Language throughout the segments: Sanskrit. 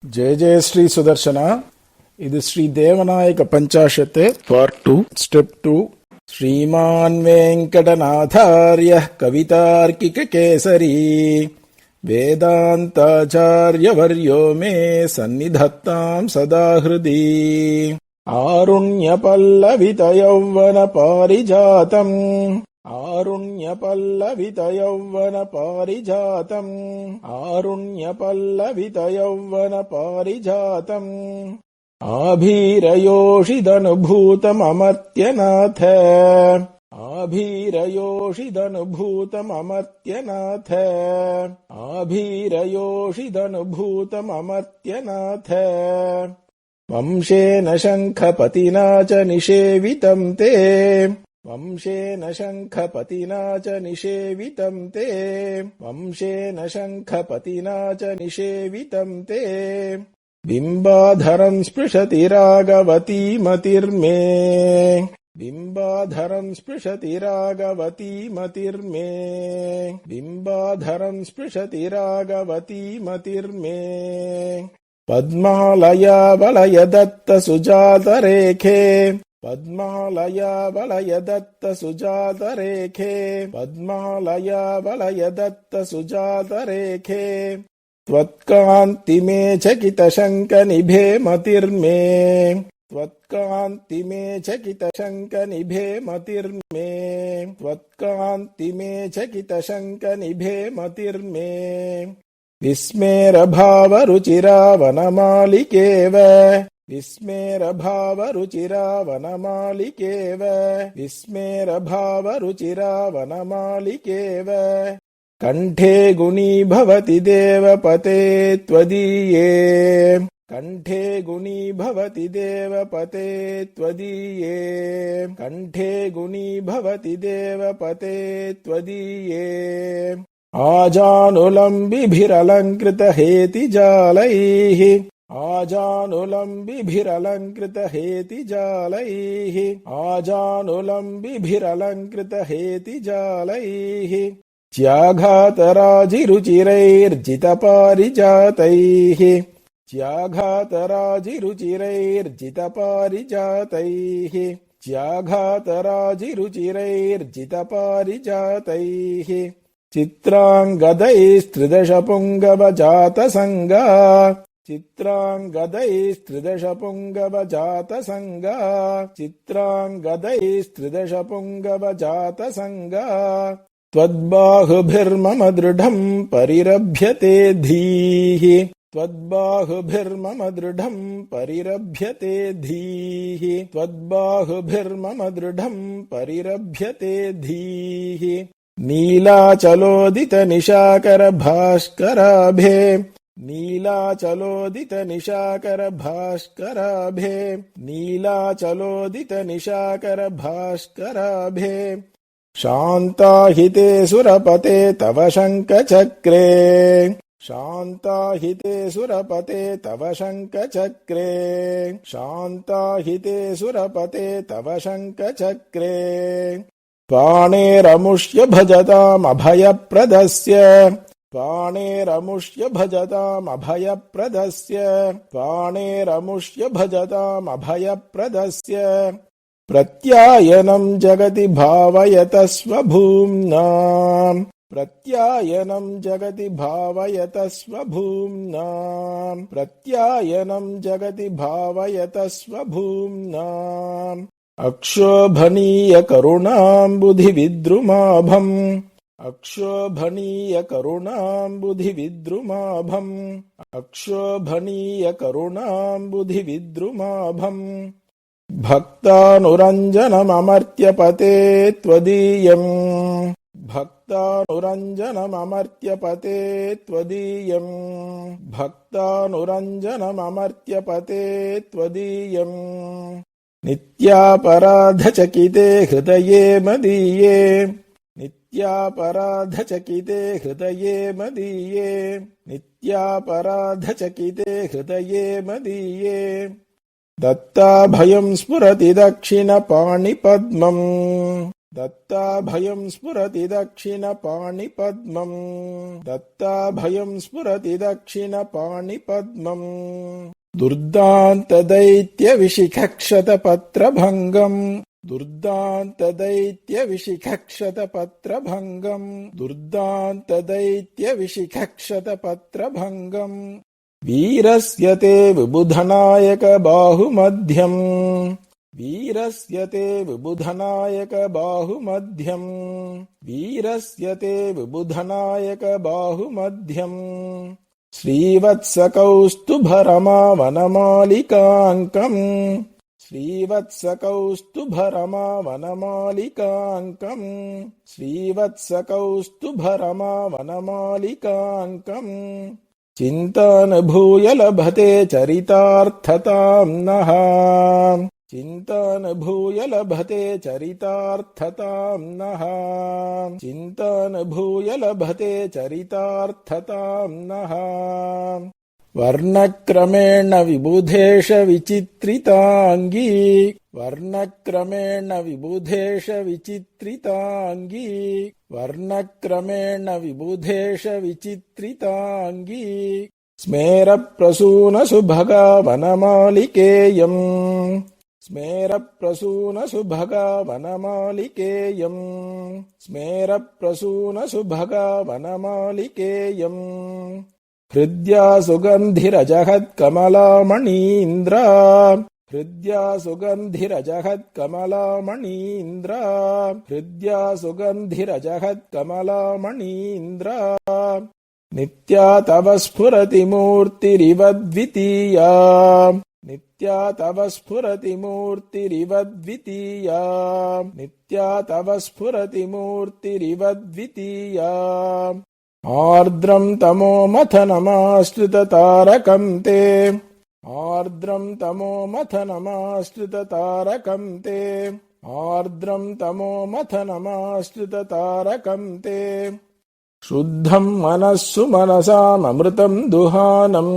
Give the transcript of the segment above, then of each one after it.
జయ జయ శ్రీ సుదర్శన. ఇది శ్రీ దేవనాయక పంచాశత్ పార్ట్ 2 స్టెప్ 2. శ్రీమాన్ వెంకటనాథార్య కవితార్కిక కేసరీ వేదాంతాచార్యవర్యో మే సన్నిధత్తాం సదా హృది. ఆరుణ్య పల్లవిత యౌవన పారిజాతం ఆరుణ్యపల్లవిత యౌవన పారిజాతం ఆరుణ్యపల్లవిత యౌవన పారిజాతం ఆభీరయోషిదనుభూతమమర్త్యనాథ ఆభీరయోషిదనుభూతమమర్త్యనాథ ఆభీరయోషిదనుభూతమమర్త్యనాథ వంశేన శంఖపతినా చ నిషేవితం తే వంశేన శంఖపతినా చ నిషేవితం తే వంశేన శంఖపతినా చ నిషేవితం తే బింబాధరం స్పృశతి రాగవతీ మతిర్మే బింబాధరం స్పృశతి రాగవతీ మతిర్మే బింబాధరం స్పృశతి రాగవతీ మతిర్మే పద్మాలయా వలయ దత్త సుజాతరేఖే పద్మాలయా వలయ దత్త సుజాతరేఖే పద్మాలయా వలయ దత్త సుజాతరేఖే త్వత్కాంతి మే చకిత శంక నిభే మతిర్మే త్వత్కాంతి మే చకిత శంక నిభే మతిర్మే త్వత్కాంతి మే చకిత శంక నిభే మతిర్మే విస్మేరభావరుచిరావనమాలికేవ విస్మేరభావరుచిరావనమాలికేవ విస్మేరభావరుచిరావనమాలికేవ కంఠే గుణీభవతి దేవపతే త్వదీయే కంఠే గుణీభవతి దేవపతే త్వదీయే కంఠే గుణీభవతి దేవపతే త్వదీయే ఆజానులంబిభిరలంకృతహేతిజాలైః ఆజానులంబిభిరలంకృతహేతిజాలైః ఆజానులంబిభిరలంకృతహేతిజాలైః త్యాఘాతరాజిరుచిరైర్జితపారిజాతైః త్యాఘాతరాజిరుచిరైర్జితపారిజాతైః త్యాఘాతరాజిరుచిరైర్జితపారిజాతైః చిత్రాంగదైస్త్రిదశపుంగవజాతసంగా చిత్రాంగదైస్త్రిదశపుంగవజాతసంగా చిత్రాంగదైస్త్రిదశపుంగవజాతసంగా త్వద్బాహుభిర్మమ దృఢం పరిరభ్యతే ధీః త్వద్బాహుభిర్మమ దృఢం పరిరభ్యతే ధీః త్వద్బాహుభిర్మమ దృఢం పరిరభ్యతే ధీః నీలాచలోదిత నిశాకర భాస్కరాభే నీలాచలోదిత నిశాకర భాస్కరాభే నీలాచలోదిత నిశాకర భాస్కరాభే శాంతాహితే సురపతే తవ శంఖచక్రే శాంతాహితే సురపతే తవ శంఖచక్రే శాంతాహితే సురపతే తవ శంఖచక్రే పాణేరముష్య భజతామభయప్రదస్య పాణేరముష్య భజతామభయప్రదస్య పాణేరముష్య భజతామభయప్రదస్య ప్రత్యాయనం జగతి భావయత స్వభూమ్నా ప్రత్యాయనం జగతి భావయత స్వభూమ్నా ప్రత్యాయనం జగతి భావయత స్వభూమ్నా అక్షోభణీయ కరుణాంబుధి విద్రుమాభం అక్షోభణీయ కరుణాంబుధి విద్రుమాభం అక్షోభణీయ కరుణాంబుధి విద్రుమాభం భక్తానురంజనమమర్త్యపతే త్వదీయం భక్తానురంజనమమర్త్యపతే త్వదీయం భక్తానురంజనమమర్త్యపతే త్వదీయం नित्यापराधचकिते हृदये मदीये नित्यापराधचकिते हृदये मदीये नित्यापराधचकिते हृदये मदीये दत्ताभयं स्फुरति दक्षिणपाणिपद्मम् दत्ताभयं स्फुरति दक्षिणपाणिपद्मम् दत्ताभयं स्फुरति दक्षिणपाणिपद्मम् दुर्दान्तदैत्यविशिखक्षतपत्रभङ्गम् दुर्दान्तदैत्यविशिखक्षतपत्रभङ्गम् दुर्दान्तदैत्यविशिखक्षतपत्रभङ्गम् वीरस्य ते विबुधनायक बाहुमध्यम् वीरस्य ते विबुधनायक बाहुमध्यम् वीरस्य ते विबुधनायक बाहुमध्यम् श्रीवत्सकौस्तुभरमावनमालिकाङ्कम् श्रीवत्सकौस्तुभरमावनमालिकाङ्कम् श्रीवत्सकौस्तुभरमावनमालिकाङ्कम् चिन्तानुभूय लभते चरितार्थताम् नः चिन्तानुभूय लभते चरितार्थताम् नः चिन्तानुभूय लभते चरितार्थताम् नः वर्णक्रमेण विबुधेश विचित्रिताङ्गी वर्णक्रमेण विबुधेश विचित्रिताङ्गी वर्णक्रमेण विबुधेश विचित्रिताङ्गी स्मेरप्रसूनसुभगा वनमालिकेयम् स्मेरप्रसूनसुभगा वनमालिकेयम् स्मेरप्रसूनसुभगा वनमालिकेयम् हृद्या सुगन्धिरजहत्कमलामणीन्द्रा हृद्या सुगन्धिरजहत्कमलामणीन्द्रा हृद्या सुगन्धिरजहत्कमलामणीन्द्रा नित्या तव स्फुरति मूर्तिरिव द्वितीया नित्या तव स्फुरति मूर्तिरिव द्वितीया नित्या तव स्फुरति मूर्तिरिव द्वितीया आर्द्रं तमोमथनमाश्रिततारकं ते आर्द्रं तमोमथनमाश्रिततारकं ते आर्द्रं तमोमथनमाश्रिततारकं ते शुद्धं मनस्सु मनसाममृतं दुहानम्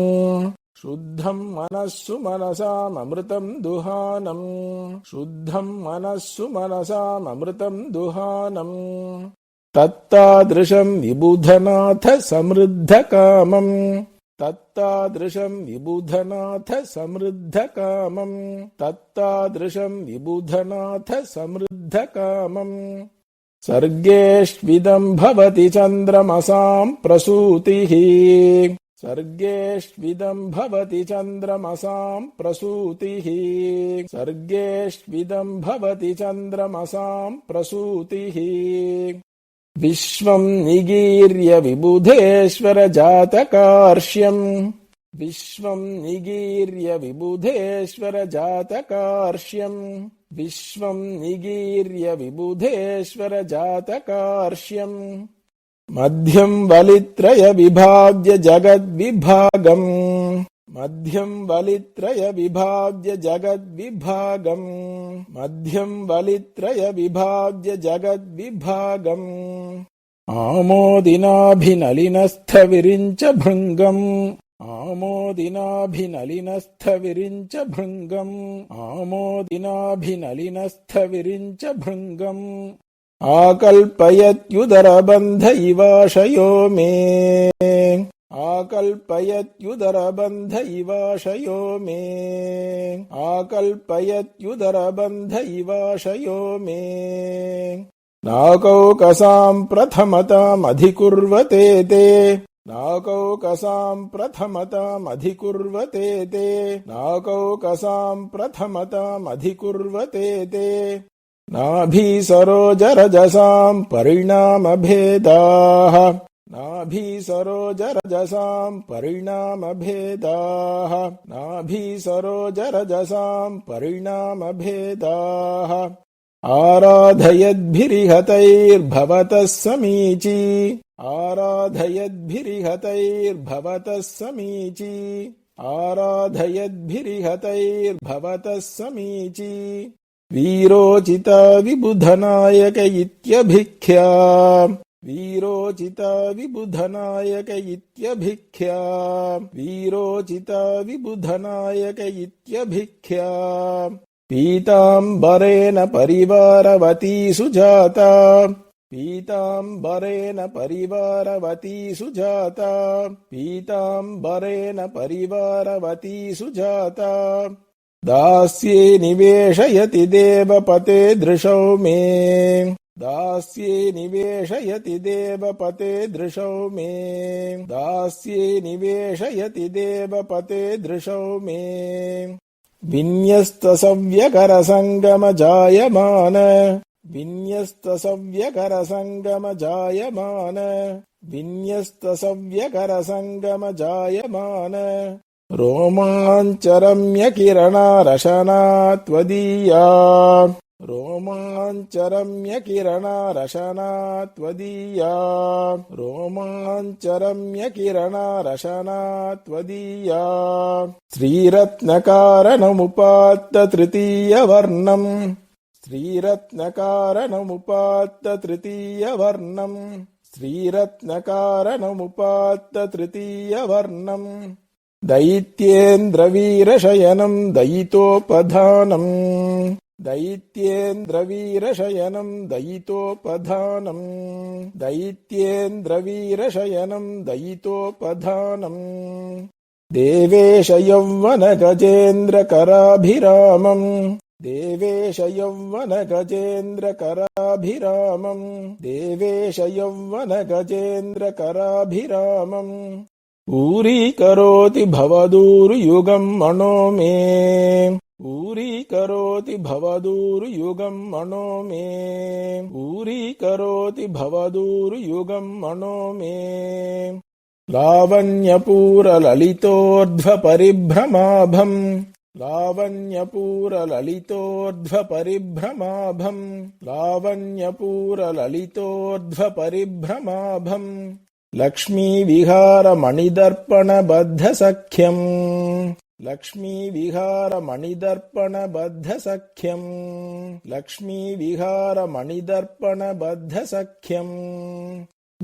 शुद्धं मनस्सु मनसाममृतं दुहानम् शुद्धं मनस्सु मनसाममृतं दुहानम् तत्तादृशं विबुधनाथ समृद्धकामम् तत्तादृशं विबुधनाथ समृद्धकामम् तत्तादृशं विबुधनाथ समृद्धकामम् सर्गेष्विदं भवति चन्द्रमसां प्रसूतिः सर्गेष्विदं भवति चन्द्रमसां प्रसूतिः सर्गेष्विदं भवति चन्द्रमसां प्रसूतिः विश्वं निगीर्य विबुधेश्वर जातकार्ष्यम् विश्वं निगीर्य विबुधेश्वर जातकार्ष्यम् विश्वं निगीर्य विबुधेश्वर जातकार्ष्यम् मध्यं वलित्रय विभाव्य जगद्विभागम् मध्यं वलित्रय विभाव्य जगद्विभागम् मध्यं वलित्रय विभाव्य जगद्विभागम् आमोदिनाभिनलिनस्थ विरिञ्च भृङ्गम् आमोदिनाभिनलिनस्थ विरिञ्च भृङ्गम् आमोदिनाभिनलिनस्थ विरिञ्च भृङ्गम् आकल्पयत्युदरबन्ध इवाशयो मे आकल्पयत्युदरबन्ध इवाशयो मे आकल्पयत्युदरबन्ध इवाशयो मे नाकौकसां प्रथमतामधिकुर्वते ते नाकौकसां प्रथमतामधिकुर्वते ते नाकौकसां प्रथमतामधिकुर्वते ते नाभीसरोजरजसां परिणामभेदाः नाभीसरोजरजसां परिणामभेदाः नाभीसरोजरजसां परिणामभेदाः आराधयद्भिरिहतैर्भवतः समीची आराधयद्भिरिहतैर्भवतः समीची आराधयद्भिरिहतैर्भवतः समीची वीरोचिता विबुधनायक इत्यभिख्या वीरोचिता विबुधनायक इत्यभिख्या वीरोचिता विबुधनायक इत्यभिख्या पीताम्बरेण परिवारवती सुजाता पीताम्बरेण परिवारवती सुजाता पीताम्बरेण परिवारवती सुजाता दास्ये निवेशयति देवपते दृशौ मे दास्ये निवेशयति देवपते दृशौ मे दास्ये निवेशयति देवपते दृशौ मे विन्यस्तसव्यकरसङ्गम जायमान विन्यस्तसव्यकरसङ्गम जायमान विन्यस्तसव्यकरसङ्गम जायमान रोमाञ्चरम्यकिरणरशना त्वदीया रोमाञ्चरम्यकिरणरशना त्वदीया रोमाञ्चरम्यकिरणरशना त्वदीया श्रीरत्नकारणमुपात्त तृतीयवर्णम् श्रीरत्नकारणमुपात्त तृतीयवर्णम् श्रीरत्नकारणमुपात्त तृतीयवर्णम् दैत्येन्द्रवीरशयनम् दयितोपधानम् दैत्येन्द्रवीरशयनम् दयितोपधानम् दैत्येन्द्रवीरशयनम् दयितोपधानम् देवेश यौवनगजेन्द्रकराभिरामम् देवेश यौवनगजेन्द्रकराभिरामम् देवेश यौवनगजेन्द्रकराभिरामम् ऊरीकरोति भवदूरुयुगम् मनो मे ऊरीकरोति भवदूरुयुगम् मनो मे ऊरीकरोति भवदूरुयुगम् मनो मे लावण्यपूरललितोर्ध्वपरिभ्रमाभम् लावण्यपूरललितोर्ध्वपरिभ्रमाभम् लावण्यपूरललितोर्ध्वपरिभ्रमाभम् लक्ष्मीविहारमणिदर्पणबद्धसख्यम् लक्ष्मीविहारमणिदर्पणबद्धसख्यम् लक्ष्मीविहारमणिदर्पणबद्धसख्यम्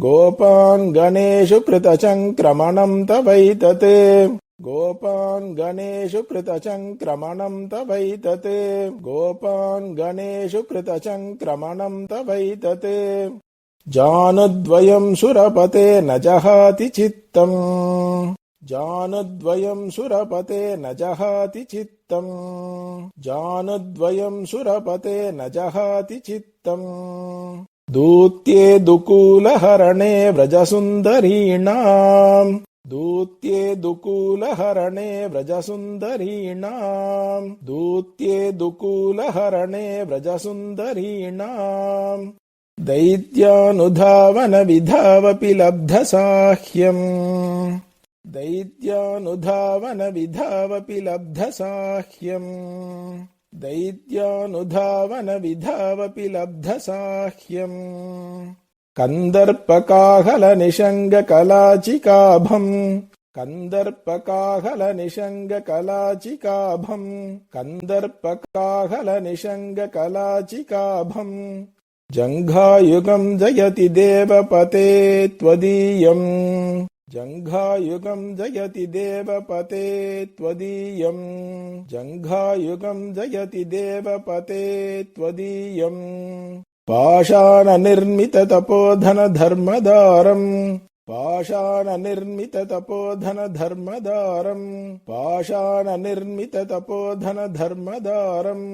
गोपाङ्गणेषु कृतचङ्क्रमणम् तवैतते गोपाङ्गणेषु कृतचङ्क्रमणम् तवैतते गोपाङ्गणेषु कृतचङ्क्रमणम् तवैतते जानुद्वयम् सुरपते न जहाति चित्तम् जानुद्वयम् सुरपते न जहाति चित्तम् जानुद्वयम् सुरपते न जहाति चित्तम् दूत्ये दुकूलहरणे व्रजसुन्दरीणाम् दूत्ये दुकूलहरणे व्रजसुन्दरीणाम् दूत्ये दुकूलहरणे व्रजसुन्दरीणाम् दैत्यानुधावन विधावपि लब्धसाह्यम् दैत्यानुधावन विधावपि लब्धसाह्यम् दैत्यानुधावन विधावपि लब्धसाह्यम् कन्दर्पकाहलनिषङ्गकलाचिकाभम् कन्दर्पकाहलनिषङ्गकलाचिकाभम् कन्दर्पकाहलनिषङ्गकलाचिकाभम् जङ्घायुगम् जयति देवपते त्वदीयम् जङ्घायुगम् जयति देवपते त्वदीयम् जङ्घायुगम् जयति देवपते त्वदीयम् पाषाणनिर्मिततपोधनधर्मदारम् पाषाणनिर्मिततपोधनधर्मदारम् पाषाणनिर्मिततपोधनधर्मदारम्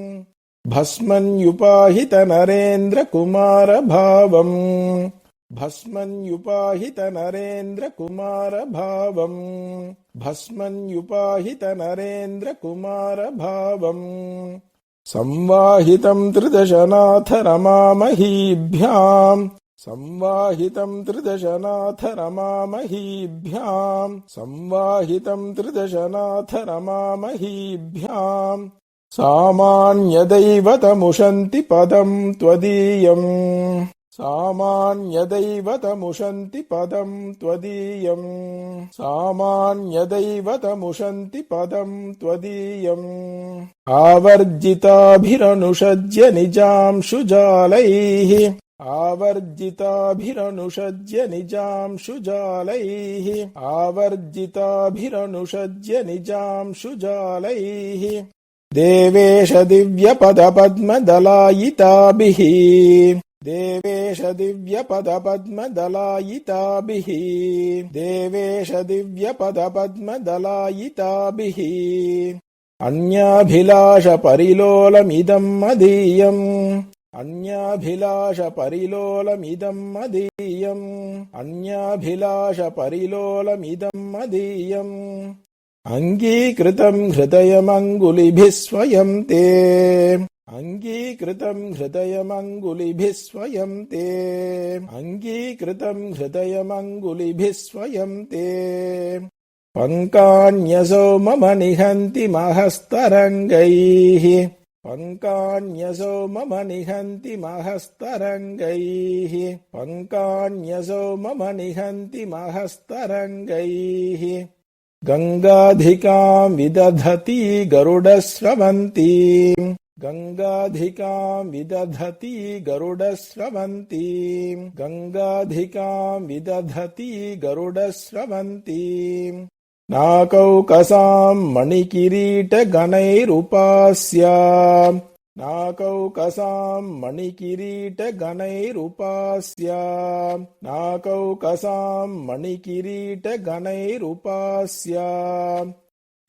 भस्मन्युपाहितनरेन्द्रकुमारभावम् भस्मन्युपाहितनरेन्द्रकुमारभावम् भस्मन्युपाहितनरेन्द्रकुमारभावम् संवाहितम् त्रिदशनाथ रमामहीभ्याम् संवाहितम् त्रिदशनाथ रमामहीभ्याम् संवाहितम् त्रिदशनाथ रमामहीभ्याम् सामान्यदैवतमुशन्ति पदम् त्वदीयम् सामान्यदैवतमुशन्ति पदं त्वदीयम् सामान्यदैवतमुशन्ति पदं त्वदीयम् आवर्जिताभिरनुषज्य निजांशुजालैः आवर्जिताभिरनुषज्य निजांशुजालैः आवर्जिताभिरनुषज्य निजांशुजालैः देवेश दिव्यपदपद्मदलायिताभिः देवेश दिव्यपदपद्मदलायिताभिः देवेश दिव्यपदपद्मदलायिताभिः अन्याभिलाषपरिलोलमिदं मदीयम् अन्याभिलाषपरिलोलमिदं मदीयम् अन्याभिलाषपरिलोलमिदं मदीयम् अङ्गीकृतं हृदयमङ्गुलिभिः स्वयं ते अङ्गीकृतं हृदयमङ्गुलिभिः स्वयं ते अङ्गीकृतं हृदयमङ्गुलिभिः स्वयं ते पङ्कान्यसौ मम निहन्ति महस्तरङ्गैः पङ्कान्यसौ मम निहन्ति महस्तरङ्गैः पङ्कान्यसौ मम निहन्ति महस्तरङ्गैः गङ्गाधिकां विदधती गरुडस्रवन्ती गङ्गाधिकां विदधती गरुडस्रवन्ती गङ्गाधिकां विदधती गरुडस्रवन्ती नाकौकसां मणिकिरीटगणैरुपास्या नाकौकसां मणिकिरीटगणैरुपास्या नाकौकसां मणिकिरीटगणैरुपास्या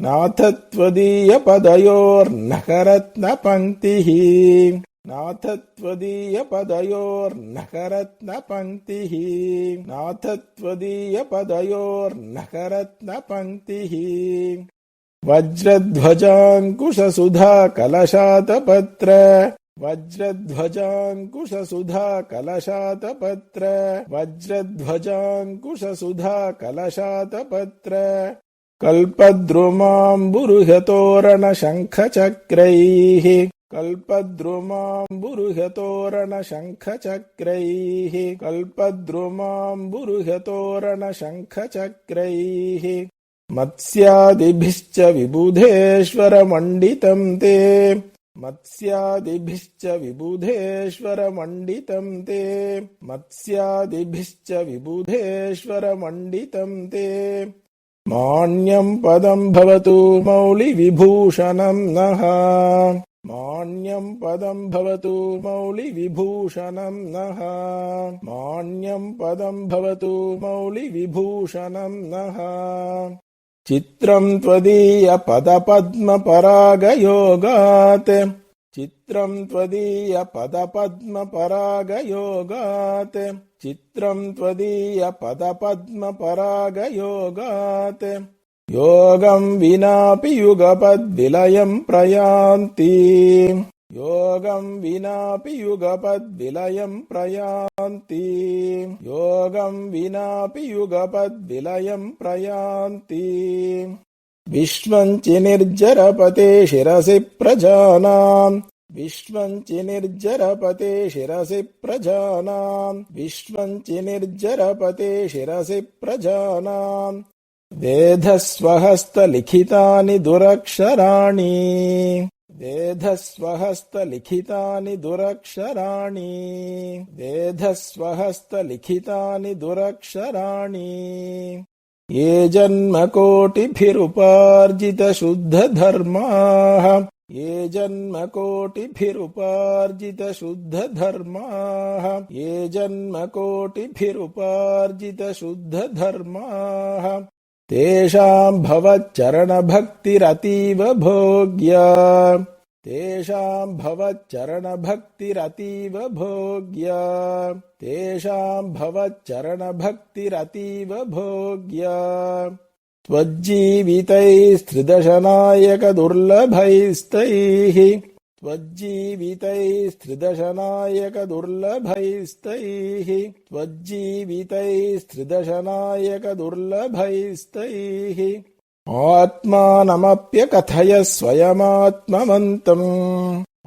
नाथ त्वदीयपदयोर्नखरत्नपङ्क्तिः नाथ त्वदीयपदयोर्नखरत्नपङ्क्तिः नाथ त्वदीयपदयोर्नखरत्नपङ्क्तिः वज्रध्वजाङ्कुशसुधा कलशातपत्र वज्रध्वजाङ्कुशसुधा कलशातपत्र वज्रध्वजाङ्कुशसुधा कलशातपत्र कल्पद्रुमाम्बुरुहतोरणशङ्खचक्रैः कल्पद्रुमाम्बुरुहतोरणशङ्खचक्रैः कल्पद्रुमाम्बुरुहतोरणशङ्खचक्रैः मत्स्यादिभिश्च विबुधेश्वरमण्डितं ते मत्स्यादिभिश्च विबुधेश्वरमण्डितं ते मत्स्यादिभिश्च विबुधेश्वरमण्डितं ते मान्यं पदं भवतु मौलिविभूषणं नः मान्यं पदं भवतु मौलिविभूषणं नः मान्यं पदं भवतु मौलिविभूषणं नः चित्रं त्वदीयपदपद्मपरागयोगात् चित्रं त्वदीयपदपद्मपरागयोगात् चित्रं त्वदीयपदपद्मपरागयोगात् योगं विनापि युगपद्विलयं प्रयान्ति योगं विनापि युगपद्विलयं प्रयान्ति योगं विनापि युगपद्विलयं प्रयान्ति विश्वञ्चि निर्जरपते शिरसि प्रजानाम् विश्वञ्चि निर्जरपते शिरसि प्रजानाम् विश्वञ्चि निर्जरपते शिरसि प्रजानाम् वेधस्वहस्तलिखितानि दुरक्षराणि वेधस्वहस्तलिखितानि दुरक्षराणि वेधस्वहस्तलिखितानि दुरक्षराणि ये जन्मकोटिभिरुपार्जितशुद्धधर्माः ये जन्मकोटिभिरुपार्जितशुद्धधर्माः ये जन्मकोटिभिरुपार्जितशुद्धधर्माः तेषां भवच्चरणभक्तिरतीव भोग्या तेषां भवच्चरणभक्तिरतीव भोग्या तेषां भवच्चरणभक्तिरतीव भोग्या त्वज्जीवितैस्त्रिदशनायकदुर्लभैस्तैः त्वज्जीवितैस्त्रिदशनायकदुर्लभैस्तैः त्वज्जीवितैस्त्रिदशनायकदुर्लभैस्तैः आत्मानमप्यकथय स्वयमात्मवन्तम्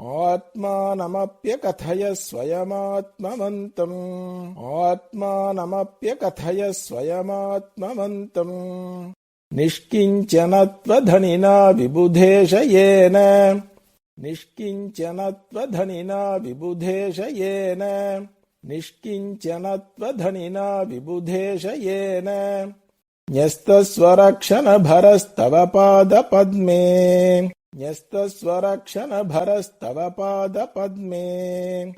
आत्मानमप्यकथय स्वयमात्मवन्तम् आत्मानमप्यकथय स्वयमात्मवन्तम् निष्किञ्चनत्वधनिना विबुधेशयेन निष्किञ्चनत्वधनिना विबुधेशयेन निष्किञ्चनत्वधनिना विबुधेशयेन न्यस्तस्वरक्षणभरस्तव पादपद्मे न्यस्तस्वरक्षणभरस्तव पादपद्मे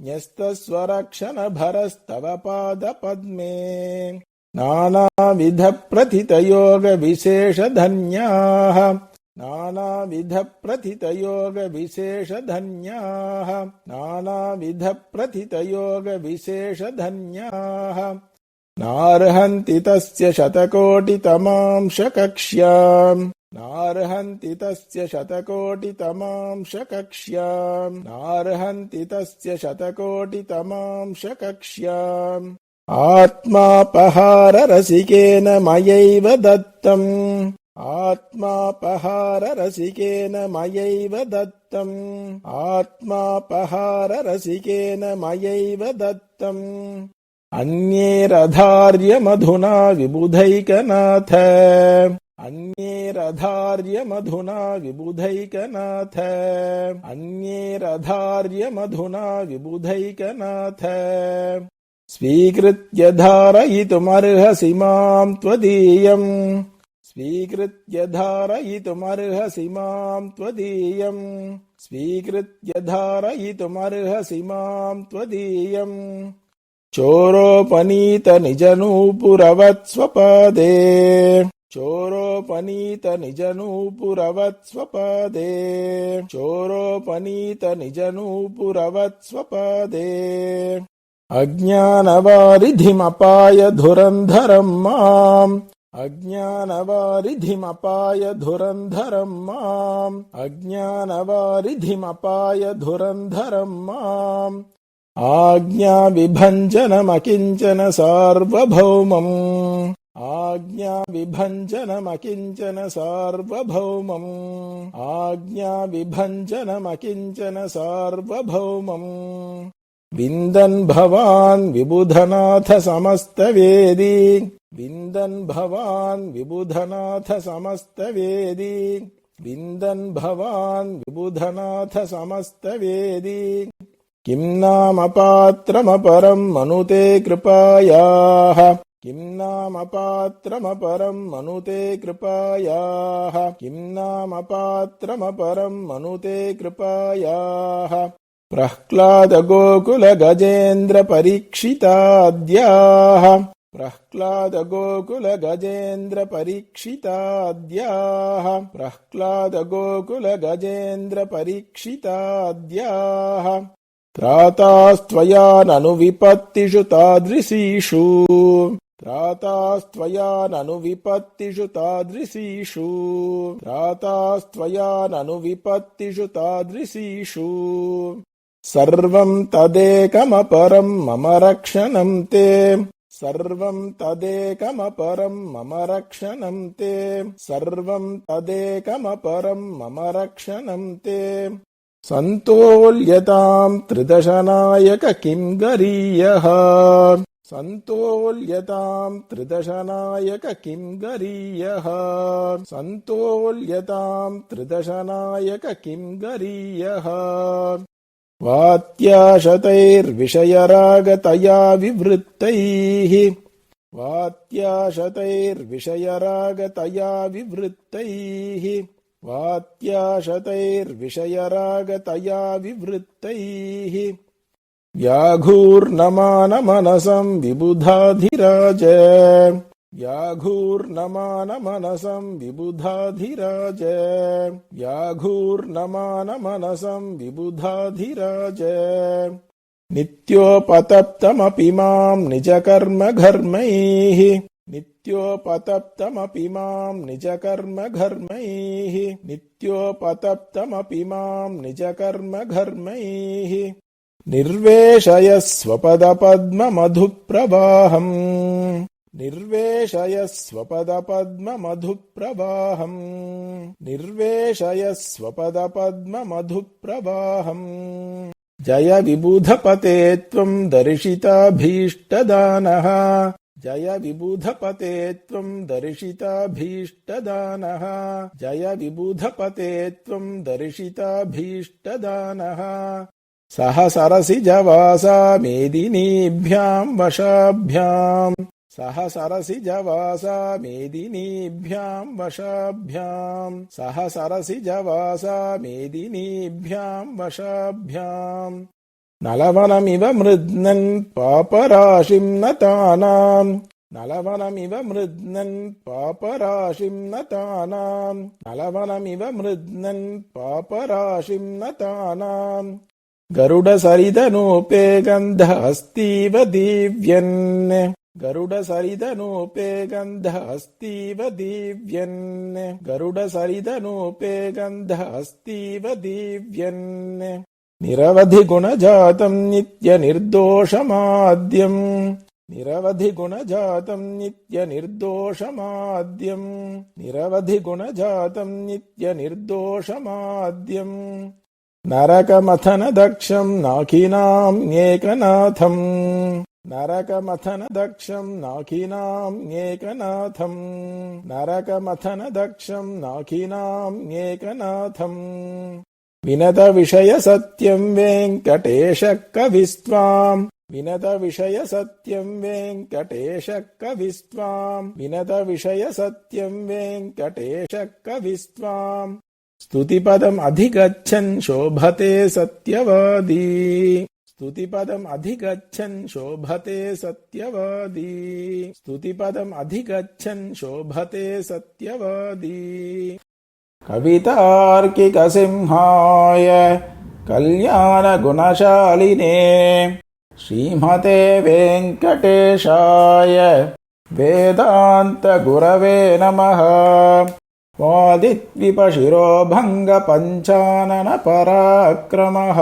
न्यस्तस्वरक्षणभरस्तव पादपद्मे नानाविधप्रथितयोगविशेषधन्याः नानाविधप्रथितयोगविशेषधन्याः नानाविधप्रथितयोगविशेषधन्याः नार्हन्ति तस्य शतकोटितमांशकक्ष्याम् नार्हन्ति तस्य शतकोटितमांशकक्ष्याम् नार्हन्ति तस्य शतकोटितमांशकक्ष्याम् आत्मापहाररसिकेन मयैव दत्तम् आत्मापहाररसिकेन मयैव दत्तम् आत्मापहाररसिकेन मयैव दत्तम् अन्यैरधार्यमधुना विबुधैकनाथ अन्यैरधार्यमधुना विबुधैकनाथ अन्यैरधार्यमधुना विबुधैकनाथ स्वीकृत्य धारयितुमर्हसि माम् त्वदीयम् स्वीकृत्य धारयितुमर्हसि माम् त्वदीयम् स्वीकृत्य धारयितुमर्हसि माम् त्वदीयम् चोरोपनीत निजनूपुरवत्स्वपादे चोरोपनीत निजनूपुरवत्स्वपादे चोरोपनीत निजनूपुरवत्स्वपादे अज्ञानवारिधिमपाय धुरन्धरम् माम् अज्ञानवारिधिमपाय धुरन्धरम् माम् अज्ञानवारिधिमपाय धुरन्धरम् माम् आज्ञाविभञ्जनमकिञ्चन सार्वभौमम् आज्ञाविभञ्जनमकिञ्चन सार्वभौमम् आज्ञाविभञ्जनमकिञ्चन सार्वभौमम् विन्दन् भवान् विबुधनाथ समस्तवेदी विन्दन् भवान् विबुधनाथ समस्तवेदी विन्दन् भवान् विबुधनाथ समस्तवेदी किं नाम पात्रमपरम् मनुते कृपायाः किं नाम पात्रमपरम् मनुते कृपायाः किं नाम पात्रमपरम् मनुते कृपायाः प्रह्लादगोकुलगजेन्द्रपरीक्षिताद्याः प्रह्लादगोकुलगजेन्द्रपरीक्षिताद्याः प्रह्लादगोकुलगजेन्द्रपरीक्षिताद्याः त्रातास्त्वया ननु विपत्तिषु तादृशीषु त्रातास्त्वया ननु विपत्तिषु तादृशीषु त्रातास्त्वया ननु विपत्तिषु तादृशीषु सर्वं तदेकमपरं मम रक्षणं ते सर्वं तदेकमपरं मम रक्षणं ते सर्वं तदेकमपरं मम रक्षणं ते सन्तोल्यतां त्रिदशनायक किं गरीयः सन्तोल्यतां त्रिदशनायक किं गरीयः सन्तोल्यतां त्रिदशनायक किं गरीयः वात्याशतैर्विषयरागतया विवृत्तैः वात्याशतैर्विषयरागतया विवृत्तैः वात्याशतैर्विषयरागतया विवृत्तैः व्याघूर्णमानमनसं विबुधाधिराज व्याघूर्णमानमनसं विबुधाधिराज व्याघूर्णमानमनसं विबुधाधिराज नित्योपतप्तमपि मां निजकर्मघर्मैः नित्योपतप्तमपि मां निजकर्मघर्मैः नित्योपतप्तमपि मां निजकर्मघर्मैः निर्वेशयस्वपदपद्ममधुप्रवाहम् निर्वेशयस्वपदपद्ममधुप्रवाहम् निर्वेशयस्वपदपद्ममधुप्रवाहम् जय विबुधपते त्वम् दर्शिताभीष्टदानः जय विबुधपते त्वम् दर्शिताभीष्टदानः जय विबुधपते त्वम् दर्शिताभीष्टदानः सहसरसिजवासा मेदिनीभ्याम् वशाभ्याम् सहसरसिजवासा मेदिनीभ्याम् वशाभ्याम् सहसरसिजवासा मेदिनीभ्याम् वशाभ्याम् नलवनमिव मृद्नन् पापराशिम् नतानाम् नलवनमिव मृद्नन् पापराशिम् नतानाम् नलवनमिव मृद्नन् पापराशिम् नतानाम् गरुडसरिदनूपे गन्धः अस्तीव दीव्यन् गरुडसरिदनूपे गन्धः अस्तीव दीव्यन् गरुडसरिदनूपे गन्धः अस्तीव दीव्यन् निरवधिगुणजातम् नित्यनिर्दोषमाद्यम् निरवधिगुणजातम् नित्यनिर्दोषमाद्यम् निरवधिगुणजातम् नित्यनिर्दोषमाद्यम् नरकमथनदक्षम् नाकिनाम्येकनाथम् नरकमथनदक्षम् नाकिनाम्येकनाथम् नरकमथनदक्षम् नाकिनाम्येकनाथम् विनतविषयसत्यम् वेङ्कटेशः कविस्त्वाम् विनतविषयसत्यम् वेङ्कटेशः कविस्त्वाम् विनतविषयसत्यम् वेङ्कटेशः कविस्त्वाम् स्तुतिपदम् अधिगच्छन् शोभते सत्यवादी स्तुतिपदम् अधिगच्छन् शोभते सत्यवादी स्तुतिपदम् अधिगच्छन् शोभते सत्यवादी कवितार्किकसिंहाय कल्याणगुणशालिने श्रीमते वेङ्कटेशाय वेदान्तगुरवे नमः वादिद्विपशिरोभङ्गपञ्चाननपराक्रमः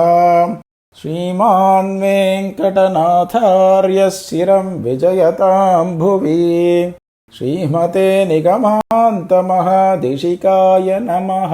श्रीमान् वेङ्कटनाथार्यः शिरम् विजयताम् भुवि श्रीमते निगमान्तमहादेशिकाय नमः।